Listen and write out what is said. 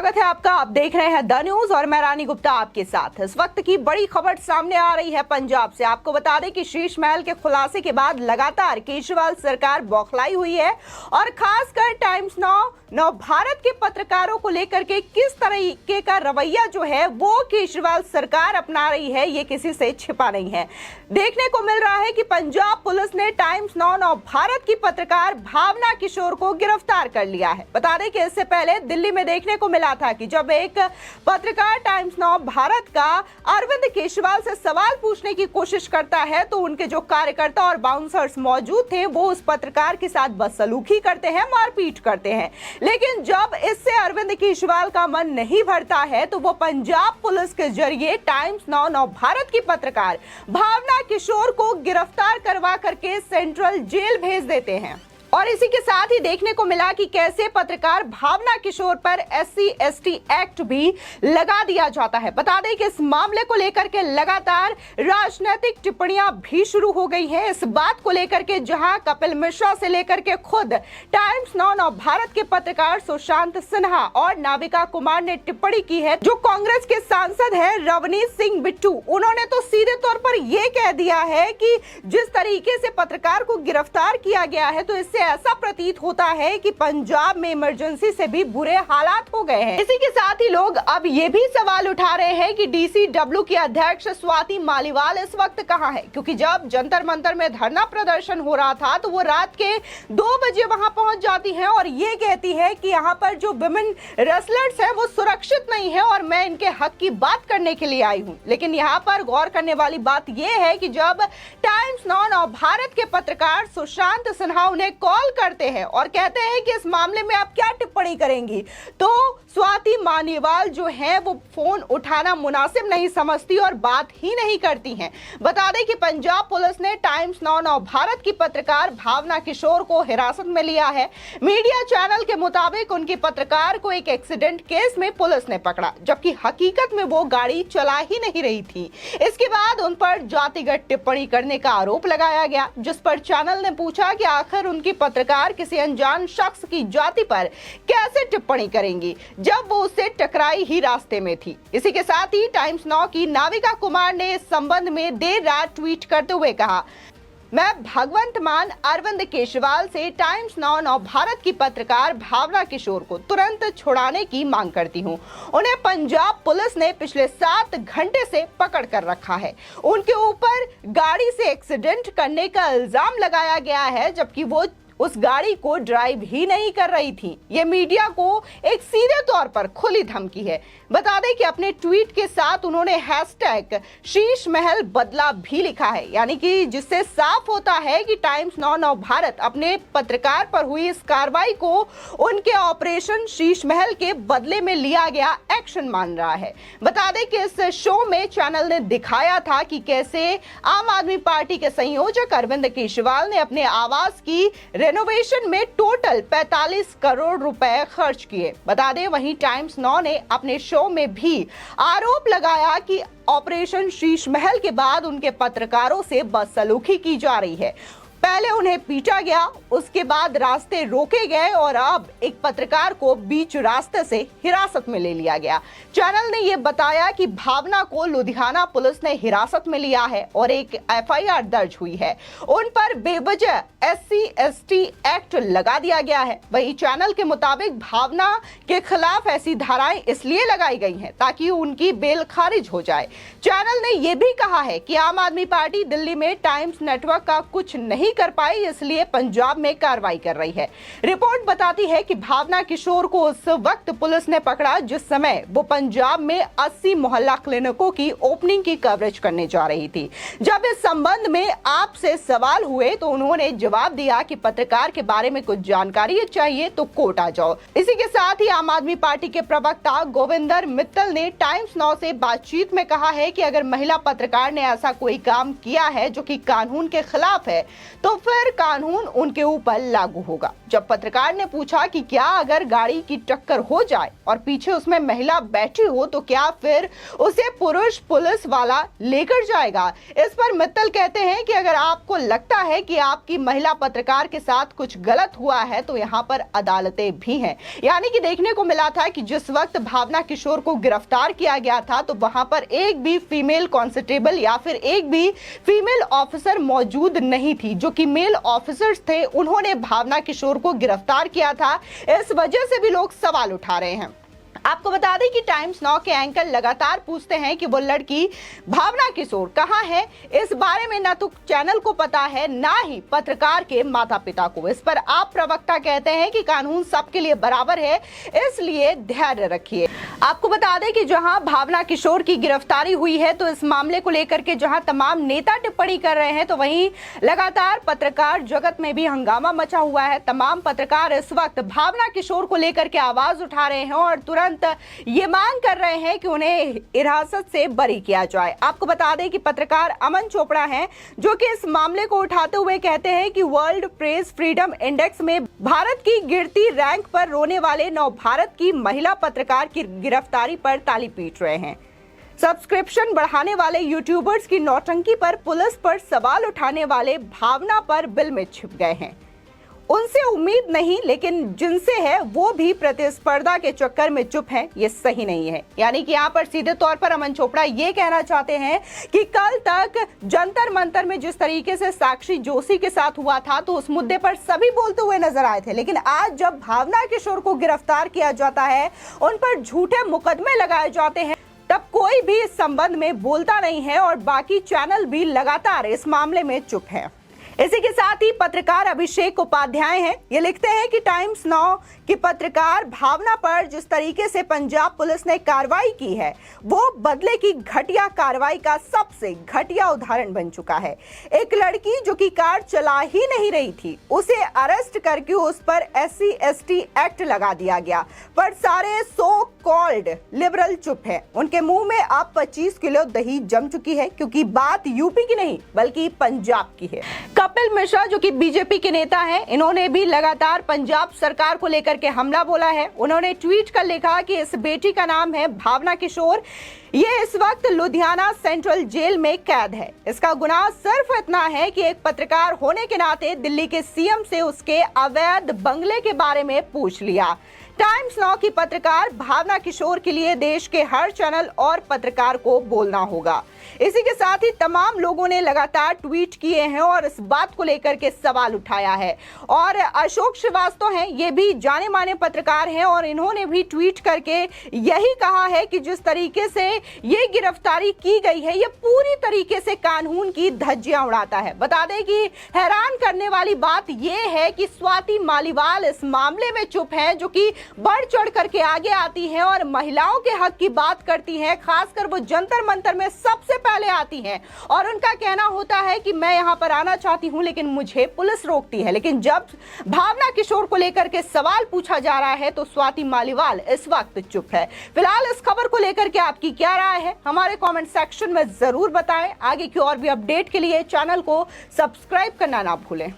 स्वागत है आपका। आप देख रहे हैं द न्यूज और मैं रानी गुप्ता आपके साथ। इस वक्त की बड़ी खबर सामने आ रही है पंजाब से। आपको बता दें कि शीश महल के खुलासे के बाद लगातार केजरीवाल सरकार बौखलाई हुई है और खासकर टाइम्स नौ भारत के पत्रकारों को लेकर के किस तरीके का रवैया जो है वो केजरीवाल सरकार अपना रही है, ये किसी से छिपा नहीं है। देखने को मिल रहा है कि पंजाब पुलिस ने टाइम्स नौ भारत की पत्रकार भावना किशोर को गिरफ्तार कर लिया है। बता दें कि इससे पहले दिल्ली में देखने को मिला था कि जब एक पत्रकार टाइम्स नौ भारत का अरविंद केजरीवाल से सवाल पूछने की कोशिश करता है तो उनके जो कार्यकर्ता और बाउंसर्स मौजूद थे वो उस पत्रकार के साथ बदसलूकी करते हैं, मारपीट करते हैं। लेकिन जब इससे अरविंद केजरीवाल का मन नहीं भरता है तो वो पंजाब पुलिस के जरिए टाइम्स नौ भारत की पत्रकार भावना किशोर को गिरफ्तार करवा करके सेंट्रल जेल भेज देते हैं। और इसी के साथ ही देखने को मिला कि कैसे पत्रकार भावना किशोर पर SC/ST एक्ट भी लगा दिया जाता है। बता दें कि इस मामले को लेकर के लगातार राजनीतिक टिप्पणियां भी शुरू हो गई हैं। इस बात को लेकर के जहां कपिल मिश्रा से लेकर के खुद टाइम्स नौ भारत के पत्रकार सुशांत सिन्हा और नाविका कुमार ने टिप्पणी की है। जो कांग्रेस के सांसद है रवनीत सिंह बिट्टू, उन्होंने तो सीधे तौर पर यह कह दिया है कि जिस तरीके से पत्रकार को गिरफ्तार किया गया है तो इससे ऐसा प्रतीत होता है कि पंजाब में इमरजेंसी से भी बुरे हालात हो गए हैं। इसी के साथ ही लोग अब ये भी सवाल उठा रहे हैं कि DCW की अध्यक्ष स्वाति मालीवाल इस वक्त कहां है, क्योंकि जब जंतर मंतर में धरना प्रदर्शन हो रहा था तो वो रात के 2 बजे वहां पहुंच जाती हैं और ये कहती है कि यहाँ पर जो विमेन रेसलर्स हैं वो सुरक्षित नहीं है और मैं इनके हक की बात करने के लिए आई हूँ। लेकिन यहाँ पर गौर करने वाली बात यह है कि जब टाइम्स नौ भारत के पत्रकार सुशांत सिन्हा उन्हें कॉल करते हैं और कहते हैं कि इस मामले में आप क्या टिप्पणी करेंगी, तो स्वाति मालीवाल जो है वो फोन उठाना मुनासिब नहीं समझती और बात ही नहीं करती हैं। बता दें कि पंजाब पुलिस ने टाइम्स नौ भारत की पत्रकार भावना किशोर को हिरासत में लिया है। मीडिया चैनल के मुताबिक उनकी पत्रकार को एक एक्सीडेंट केस में पुलिस ने पकड़ा, जबकि हकीकत में वो गाड़ी चला ही नहीं रही थी। इसके बाद उन पर जातिगत टिप्पणी करने का आरोप लगाया गया, जिस पर चैनल ने पूछा कि आखिर उनकी पत्रकार किसी अनजान शख्स की जाति पर कैसे टिप्पणी करेंगी जब वो उससे टकराई ही रास्ते में थी। इसी के साथ ही टाइम्स नौ की नाविका कुमार ने इस संबंध में देर रात ट्वीट करते हुए कहा, मैं भगवंत मान अरविंद केजरीवाल से टाइम्स नौ भारत की पत्रकार भावना किशोर को तुरंत छुड़ाने की मांग करती हूं। उन्हें पंजाब पुलिस ने पिछले 7 घंटे से पकड़ कर रखा है। उनके ऊपर गाड़ी से एक्सीडेंट करने का इल्जाम लगाया गया है, जबकि वो उस गाड़ी को ड्राइव ही नहीं कर रही थी। ये मीडिया को एक सीधे तौर पर खुली धमकी है। बता दें कि अपने ट्वीट के साथ उन्होंने हैशटैग शीश महल बदला भी लिखा है, यानी कि जिससे साफ होता है कि टाइम्स नौ भारत अपने पत्रकार पर हुई इस कार्रवाई को उनके ऑपरेशन शीश महल के बदले में लिया गया एक्शन मान रहा है। बता दें कि इस शो में चैनल ने दिखाया था कि कैसे आम आदमी पार्टी के संयोजक अरविंद केजरीवाल ने अपने आवास की रेनोवेशन में टोटल 45 करोड़ रुपए खर्च किए। बता दें वहीं टाइम्स नौ ने अपने शो में भी आरोप लगाया कि ऑपरेशन शीश महल के बाद उनके पत्रकारों से बदसलूकी की जा रही है। पहले उन्हें पीटा गया, उसके बाद रास्ते रोके गए और अब एक पत्रकार को बीच रास्ते से हिरासत में ले लिया गया। चैनल ने यह बताया कि भावना को लुधियाना पुलिस ने हिरासत में लिया है और एक FIR दर्ज हुई है। उन पर बेवजह SC/ST एक्ट लगा दिया गया है। वही चैनल के मुताबिक भावना के खिलाफ ऐसी धाराएं इसलिए लगाई गई हैं ताकि उनकी बेल खारिज हो जाए। चैनल ने यह भी कहा है कि आम आदमी पार्टी दिल्ली में टाइम्स नेटवर्क का कुछ नहीं कर पाई, इसलिए पंजाब में कार्रवाई कर रही है। रिपोर्ट बताती है कि भावना किशोर को उस वक्त पुलिस ने पकड़ा जिस समय वो पंजाब में 80 मोहल्ला क्लिनिकों की ओपनिंग की कवरेज करने जा रही थी। जब इस संबंध में आपसे सवाल हुए तो उन्होंने जवाब दिया कि पत्रकार के बारे में कुछ जानकारी चाहिए तो कोर्ट आ जाओ। इसी के साथ ही आम आदमी पार्टी के प्रवक्ता गोविंदर मित्तल ने टाइम्स नौ से बातचीत में कहा है कि अगर महिला पत्रकार ने ऐसा कोई काम किया है जो कि कानून के खिलाफ है तो फिर कानून उनके ऊपर लागू होगा। जब पत्रकार ने पूछा कि क्या अगर गाड़ी की टक्कर हो जाए और पीछे उसमें महिला बैठी हो तो क्या फिर उसे पुरुष पुलिस वाला लेकर जाएगा, इस पर मित्तल कहते हैं कि अगर आपको लगता है कि आपकी महिला पत्रकार के साथ कुछ गलत हुआ है तो यहाँ पर अदालतें भी हैं। यानी कि देखने को मिला था कि जिस वक्त भावना किशोर को गिरफ्तार किया गया था तो वहां पर एक भी फीमेल कांस्टेबल या फिर एक भी फीमेल ऑफिसर मौजूद नहीं थी। जो कि मेल ऑफिसर्स थे उन्होंने भावना किशोर को गिरफ्तार किया था। इस वजह से भी लोग सवाल उठा रहे हैं। आपको बता दें कि टाइम्स नाउ के एंकर लगातार पूछते हैं कि वो लड़की भावना किशोर कहां है। इस बारे में ना तो चैनल को पता है ना ही पत्रकार के माता पिता को। इस पर आप प्रवक्ता कहते हैं कि कानून सबके लिए बराबर है, इसलिए धैर्य रखिए। आपको बता दें कि जहां भावना किशोर की गिरफ्तारी हुई है तो इस मामले को लेकर के जहां तमाम नेता टिप्पणी कर रहे हैं तो वहीं लगातार पत्रकार जगत में भी हंगामा मचा हुआ है। तमाम पत्रकार इस वक्त भावना किशोर को लेकर के आवाज उठा रहे हैं और तुरंत ये मांग कर रहे हैं कि उन्हें हिरासत से बरी किया जाए। आपको बता दें कि पत्रकार अमन चोपड़ा हैं जो कि इस मामले को उठाते हुए कहते हैं कि वर्ल्ड प्रेस फ्रीडम इंडेक्स में भारत की गिरती रैंक पर रोने वाले नव भारत की महिला पत्रकार की गिरफ्तारी पर ताली पीट रहे हैं। सब्सक्रिप्शन बढ़ाने वाले यूट्यूबर्स की नौटंकी पर पुलिस पर सवाल उठाने वाले भावना पर बिल में छिप गए हैं। उनसे उम्मीद नहीं, लेकिन जिनसे है वो भी प्रतिस्पर्धा के चक्कर में चुप हैं। ये सही नहीं है। यानी कि यहाँ पर सीधे तौर पर अमन चोपड़ा ये कहना चाहते हैं कि कल तक जंतर मंतर में जिस तरीके से साक्षी जोशी के साथ हुआ था तो उस मुद्दे पर सभी बोलते हुए नजर आए थे, लेकिन आज जब भावना किशोर को गिरफ्तार किया जाता है, उन पर झूठे मुकदमे लगाए जाते हैं, तब कोई भी इस संबंध में बोलता नहीं है और बाकी चैनल भी लगातार इस मामले में चुप है। इसी के साथ ही पत्रकार अभिषेक उपाध्याय हैं, ये लिखते हैं कि टाइम्स नाउ की पत्रकार भावना पर जिस तरीके से पंजाब पुलिस ने कार्रवाई की है वो बदले की घटिया कार्रवाई का सबसे घटिया उदाहरण बन चुका है। एक लड़की जो कि कार चला ही नहीं रही थी उसे अरेस्ट करके उस पर SC/ST एक्ट लगा दिया गया, पर सारे सो कॉल्ड लिबरल चुप है। उनके मुंह में अब 25 किलो दही जम चुकी है, क्योंकि बात यूपी की नहीं बल्कि पंजाब की है। कपिल मिश्रा जो कि बीजेपी के नेता हैं, इन्होंने भी लगातार पंजाब सरकार को लेकर के हमला बोला है। उन्होंने ट्वीट कर लिखा कि इस बेटी का नाम है भावना किशोर, ये इस वक्त लुधियाना सेंट्रल जेल में कैद है। इसका गुनाह सिर्फ इतना है कि एक पत्रकार होने के नाते दिल्ली के CM से उसके अवैध बंगले के बारे में पूछ लिया। टाइम्स नाउ की पत्रकार भावना किशोर के लिए देश के हर चैनल और पत्रकार को बोलना होगा। इसी के साथ ही तमाम लोगों ने लगातार ट्वीट किए हैं और इस बात को लेकर के सवाल उठाया है। और अशोक श्रीवास्तव हैं, ये भी जाने माने पत्रकार हैं और इन्होंने भी ट्वीट करके यही कहा है कि जिस तरीके से ये गिरफ्तारी की गई है ये पूरी तरीके से कानून की धज्जियां उड़ाता है। बता दें कि हैरान करने वाली बात ये है कि स्वाति मालीवाल इस मामले में चुप है, जो कि बढ़ चढ़ करके आगे आती है और महिलाओं के हक की बात करती है। खासकर वो जंतर मंतर में सबसे पहले आती हैं और उनका कहना होता है कि मैं यहां पर आना चाहती हूं लेकिन मुझे पुलिस रोकती है। लेकिन जब भावना किशोर को लेकर के सवाल पूछा जा रहा है तो स्वाति मालीवाल इस वक्त चुप है। फिलहाल इस खबर को लेकर के आपकी क्या राय है हमारे कमेंट सेक्शन में जरूर बताएं। आगे की और भी अपडेट के लिए चैनल को सब्सक्राइब करना ना भूलें।